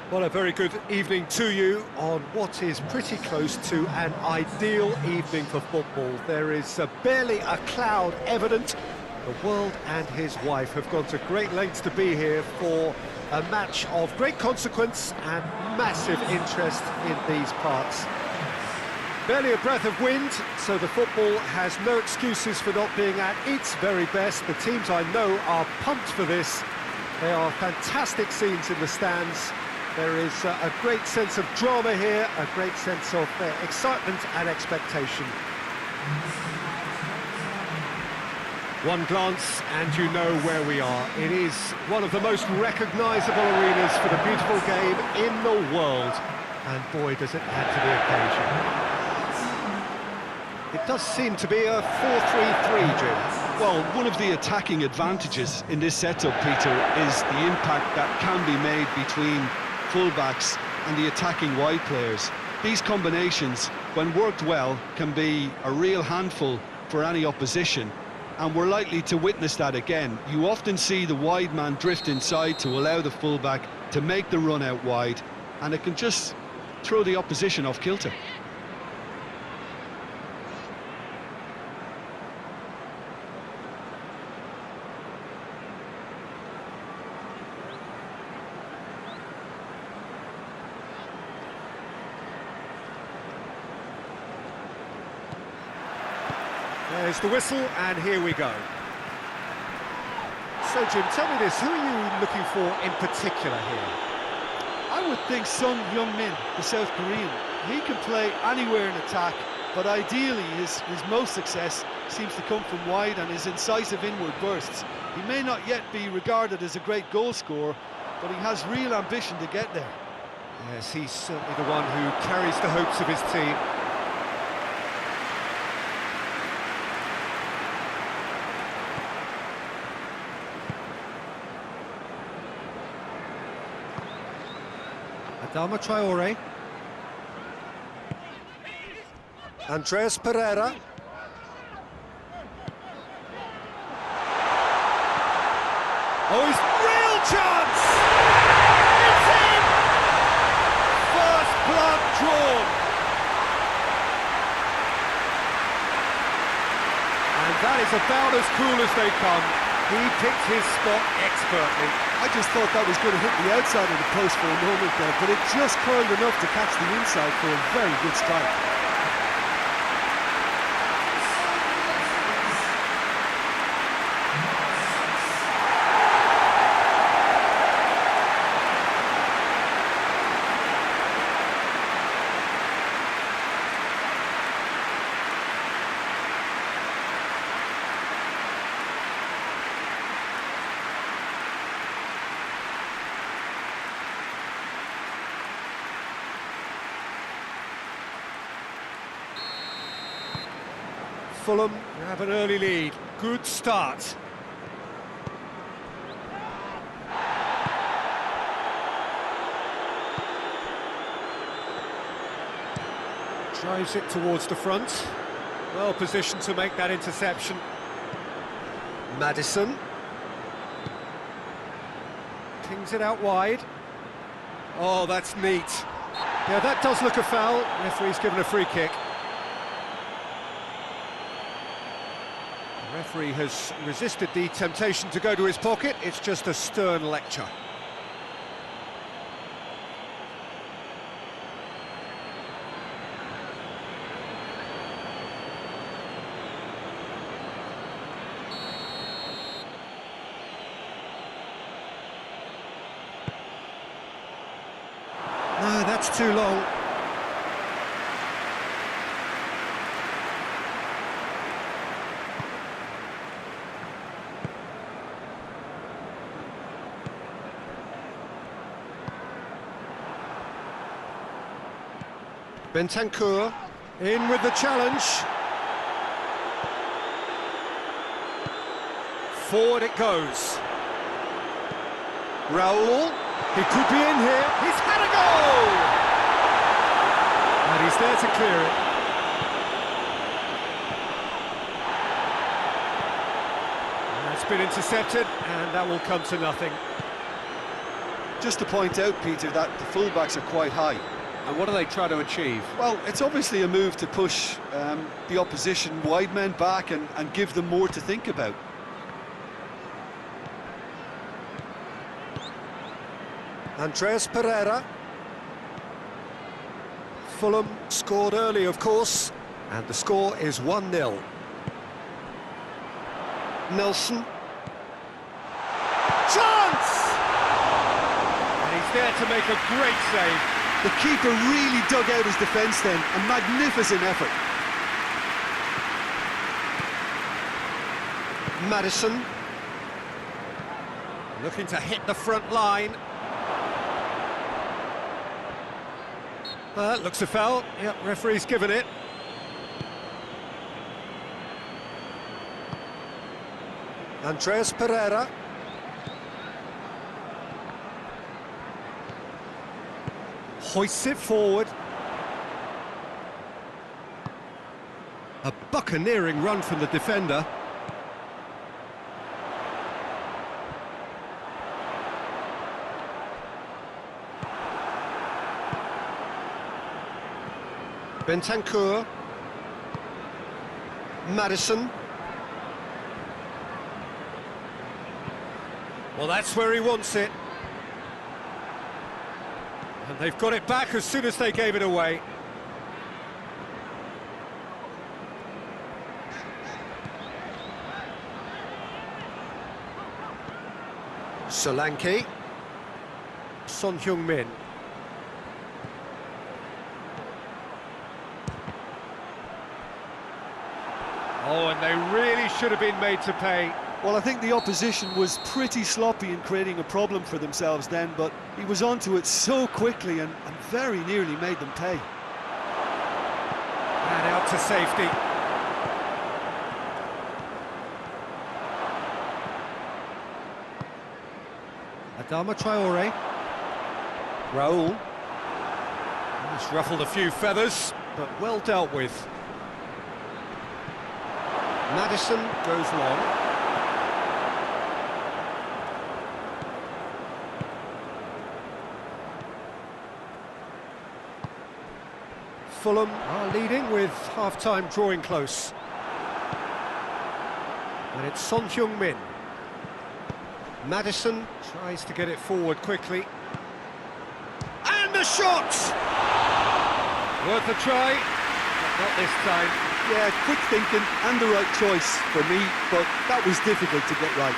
Well, a very good evening to you on what is pretty close to an ideal evening for football. There is barely a cloud evident. The world and his wife have gone to great lengths to be here for a match of great consequence and massive interest in these parts. Barely a breath of wind, so the football has no excuses for not being at its very best. The teams I know are pumped for this. They are fantastic scenes in the stands. There is a great sense of drama here, a great sense of excitement and expectation. One glance and you know where we are. It is one of the most recognisable arenas for the beautiful game in the world. And boy, does it add to the occasion. It does seem to be a 4-3-3, Jim. Well, one of the attacking advantages in this setup, Peter, is the impact that can be made between fullbacks and the attacking wide players. These combinations, when worked well, can be a real handful for any opposition, and we're likely to witness that again. You often see the wide man drift inside to allow the fullback to make the run out wide, and it can just throw the opposition off kilter. There's the whistle, and here we go. So, Jim, tell me this, who are you looking for in particular here? I would think Son Heung-min, the South Korean. He can play anywhere in attack, but ideally his most success seems to come from wide and his incisive inward bursts. He may not yet be regarded as a great goal scorer, but he has real ambition to get there. Yes, he's certainly the one who carries the hopes of his team. Adama Traore. Andreas Pereira. Oh, he's real chance! It's in! First blood drawn. And that is about as cool as they come. He picked his spot expertly. I just thought that was going to hit the outside of the post for a moment there, but it just curled enough to catch the inside for a very good strike. Fulham have an early lead. Good start. Drives it towards the front. Well positioned to make that interception. Maddison. Pings it out wide. Oh, that's neat. Yeah, that does look a foul. Referee's given a free kick. The referee has resisted the temptation to go to his pocket. It's just a stern lecture. No, that's too long. Bentancur in with the challenge. Forward it goes. Raul, he could be in here. He's had a goal! And he's there to clear it. And it's been intercepted, and that will come to nothing. Just to point out, Peter, that the fullbacks are quite high. And what do they try to achieve? Well, it's obviously a move to push the opposition wide men back and give them more to think about. Andreas Pereira. Fulham scored early, of course, and the score is 1-0. Nelson. Chance! And he's there to make a great save. The keeper really dug out his defence then, a magnificent effort. Maddison. Looking to hit the front line. Looks a foul. Yep, referee's given it. Andreas Pereira. Hoists it forward. A buccaneering run from the defender. Bentancur. Maddison. Well, that's where he wants it. And they've got it back as soon as they gave it away. Solanke. Son Heung-min. Oh, and they really should have been made to pay. Well, I think the opposition was pretty sloppy in creating a problem for themselves then, but he was onto it so quickly and very nearly made them pay. And out to safety. Adama Traore. Raul. He's ruffled a few feathers, but well dealt with. Maddison goes long. Fulham are leading with half-time drawing close. And it's Son Heung-min. Maddison tries to get it forward quickly. And the shot! Worth a try, but not this time. Yeah, quick thinking and the right choice for me, but that was difficult to get right.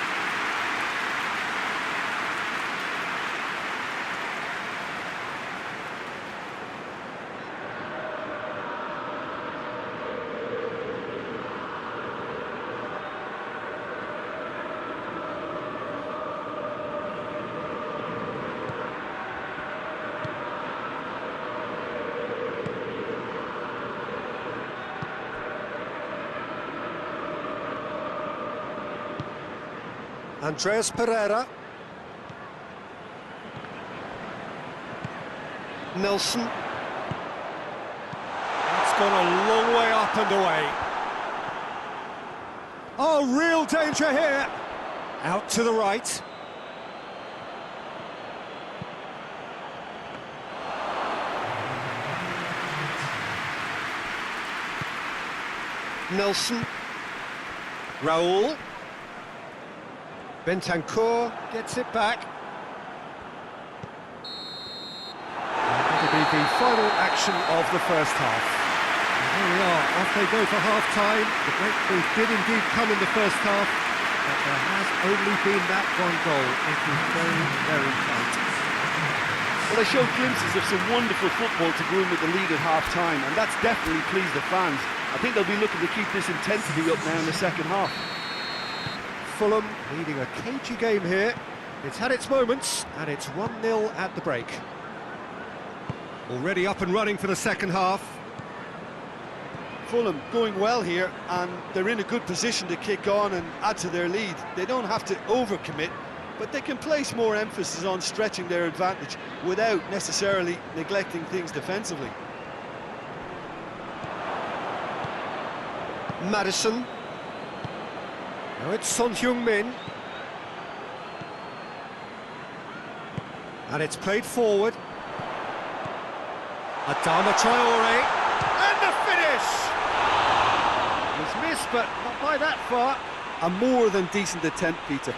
Andreas Pereira. Nelson. It's gone a long way up and away. Oh, real danger here. Out to the right. Nelson. Raul. Bentancur gets it back. That'll be the final action of the first half. And here we are, off they go for half-time. The breakthrough did indeed come in the first half, but there has only been that one goal. It is very, very tight. Well, they showed glimpses of some wonderful football to go in with the lead at half-time, and that's definitely pleased the fans. I think they'll be looking to keep this intensity up now in the second half. Fulham leading a cagey game here. It's had its moments, and it's 1-0 at the break. Already up and running for the second half. Fulham going well here, and they're in a good position to kick on and add to their lead. They don't have to overcommit, but they can place more emphasis on stretching their advantage without necessarily neglecting things defensively. Maddison. Now it's Son Heung-min. And it's played forward. Adama Traore. And the finish! It was missed, but not by that far. A more than decent attempt, Peter.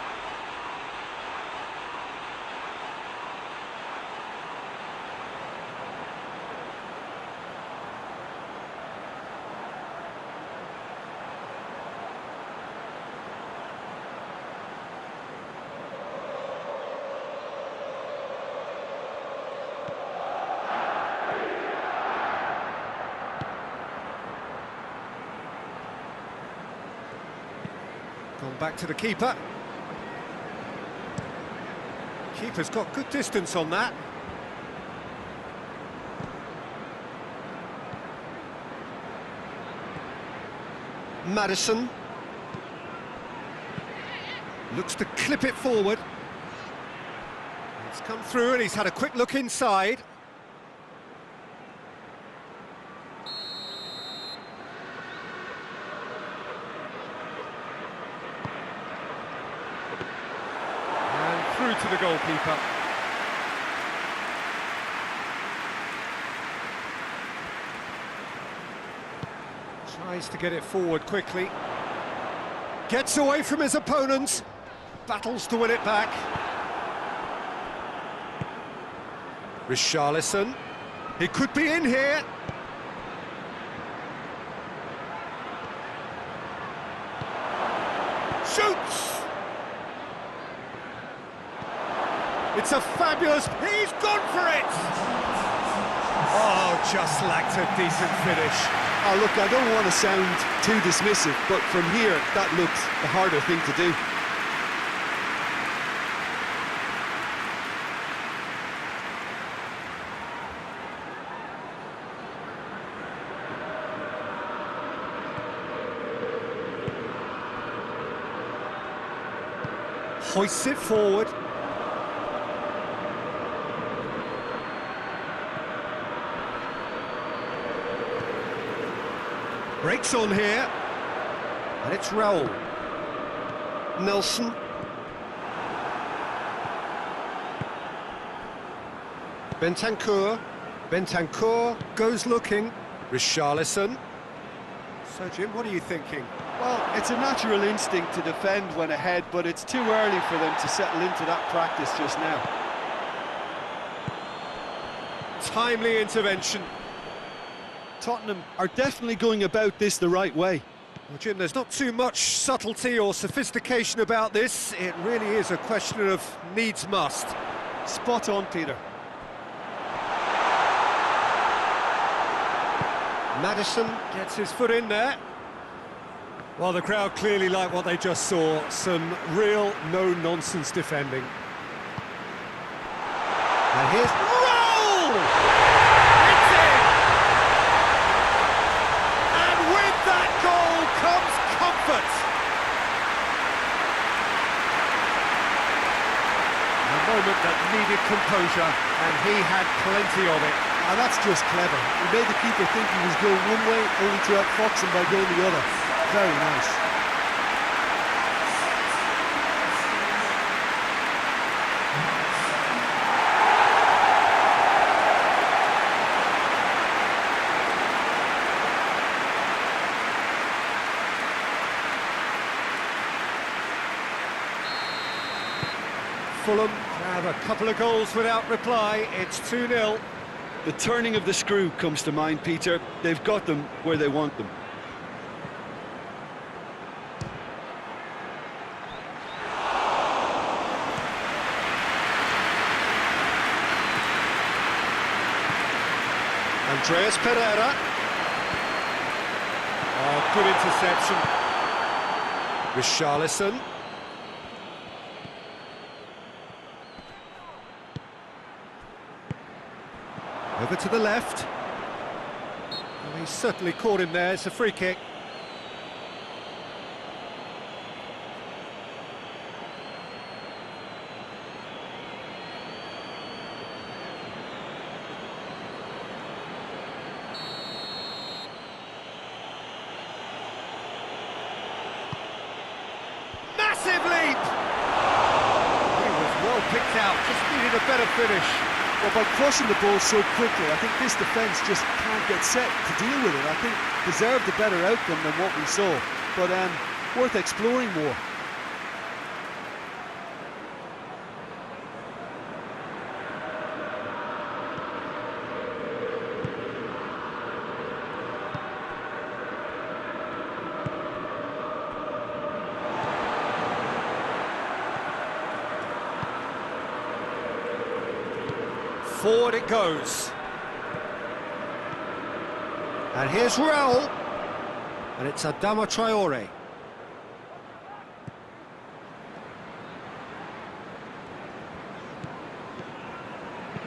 Gone back to the keeper. Keeper's got good distance on that. Maddison. Looks to clip it forward. It's come through and he's had a quick look inside. Through to the goalkeeper. Tries to get it forward quickly. Gets away from his opponents. Battles to win it back. Richarlison. He could be in here. Shoots! It's a fabulous... He's gone for it! Oh, just lacked a decent finish. Oh, look, I don't want to sound too dismissive, but from here, that looks the harder thing to do. Hoists it forward. Breaks on here, and it's Raul. Nelson. Bentancur goes looking. Richarlison. So, Jim, what are you thinking? Well, it's a natural instinct to defend when ahead, but it's too early for them to settle into that practice just now. Timely intervention. Tottenham are definitely going about this the right way. Well, Jim, there's not too much subtlety or sophistication about this. It really is a question of needs must. Spot on, Peter. Maddison gets his foot in there. Well, the crowd clearly like what they just saw. Some real no-nonsense defending. And here's... Roll! It's in! And with that goal comes comfort. A moment that needed composure, and he had plenty of it. Now that's just clever. He made the keeper think he was going one way, only to outfox him by going the other. Very nice. Fulham have a couple of goals without reply. It's 2-0. The turning of the screw comes to mind, Peter. They've got them where they want them. Andreas Pereira. Oh, good interception. Richarlison. Over to the left. Well, he's certainly caught him there. It's a free kick. Massive leap! He was well picked out, just needed a better finish. Well, by crossing the ball so quickly, I think this defence just can't get set to deal with it. I think deserved a better outcome than what we saw, but worth exploring more. Forward it goes. And here's Raul. And it's Adama Traore.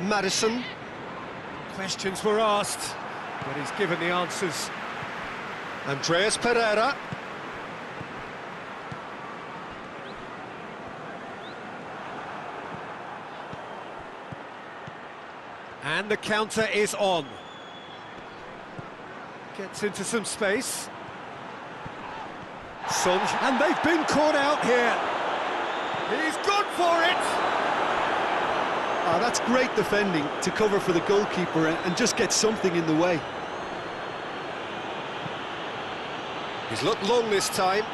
Maddison. Questions were asked, but he's given the answers. Andreas Pereira. And the counter is on. Gets into some space. Son, and they've been caught out here. He's gone for it! Oh, that's great defending to cover for the goalkeeper and just get something in the way. He's looked long this time.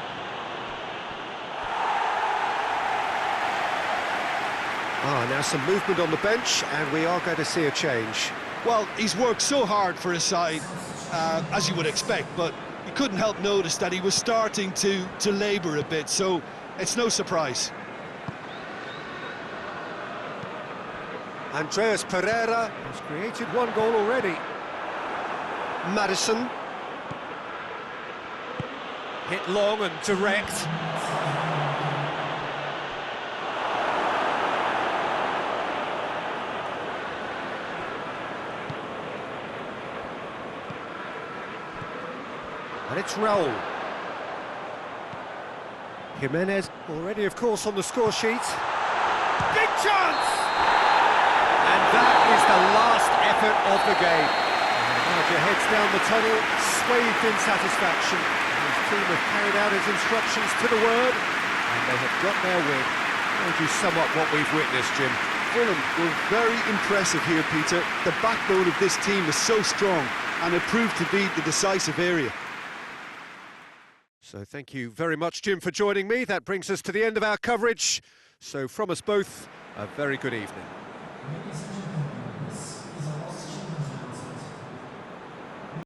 Now some movement on the bench, and we are going to see a change. Well, he's worked so hard for his side, as you would expect, but you couldn't help notice that he was starting to labour a bit, so it's no surprise. Andreas Pereira has created one goal already. Maddison. Hit long and direct. And it's Raul. Jimenez already, of course, on the score sheet. Big chance! And that is the last effort of the game. Roger heads down the tunnel, swathed in satisfaction. His team have carried out his instructions to the word, and they have got their win. How would you sum up what we've witnessed, Jim? Fulham were very impressive here, Peter. The backbone of this team is so strong, and it proved to be the decisive area. So thank you very much, Jim, for joining me. That brings us to the end of our coverage. So from us both, a very good evening.